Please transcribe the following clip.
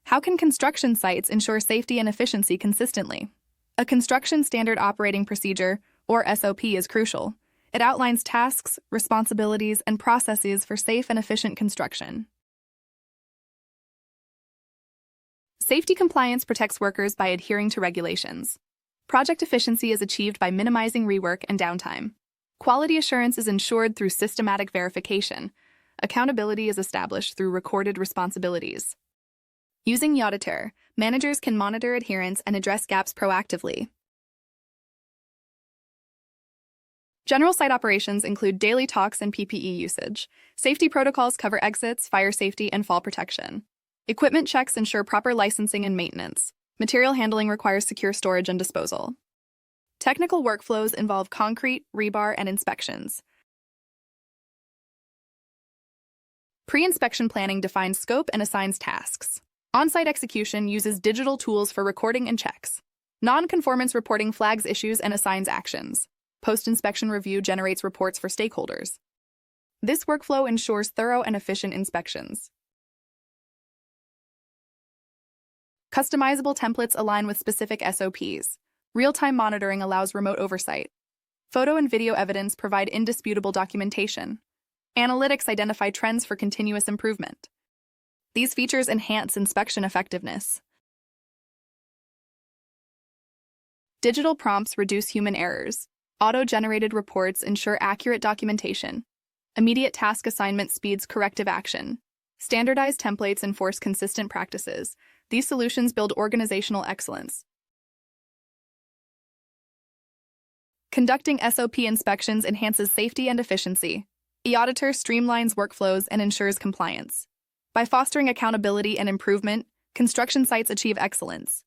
How can construction sites ensure safety and efficiency consistently? A construction standard operating procedure, or SOP, is crucial. It outlines tasks, responsibilities, and processes for safe and efficient construction. Safety compliance protects workers by adhering to regulations. Project efficiency is achieved by minimizing rework and downtime. Quality assurance is ensured through systematic verification. Accountability is established through recorded responsibilities. Using eAuditor, managers can monitor adherence and address gaps proactively. General site operations include daily talks and PPE usage. Safety protocols cover exits, fire safety, and fall protection. Equipment checks ensure proper licensing and maintenance. Material handling requires secure storage and disposal. Technical workflows involve concrete, rebar, and inspections. Pre-inspection planning defines scope and assigns tasks. On-site execution uses digital tools for recording and checks. Non-conformance reporting flags issues and assigns actions. Post-inspection review generates reports for stakeholders. This workflow ensures thorough and efficient inspections. Customizable templates align with specific SOPs. Real-time monitoring allows remote oversight. Photo and video evidence provide indisputable documentation. Analytics identify trends for continuous improvement. These features enhance inspection effectiveness. Digital prompts reduce human errors. Auto-generated reports ensure accurate documentation. Immediate task assignment speeds corrective action. Standardized templates enforce consistent practices. These solutions build organizational excellence. Conducting SOP inspections enhances safety and efficiency. eAuditor streamlines workflows and ensures compliance. By fostering accountability and improvement, construction sites achieve excellence.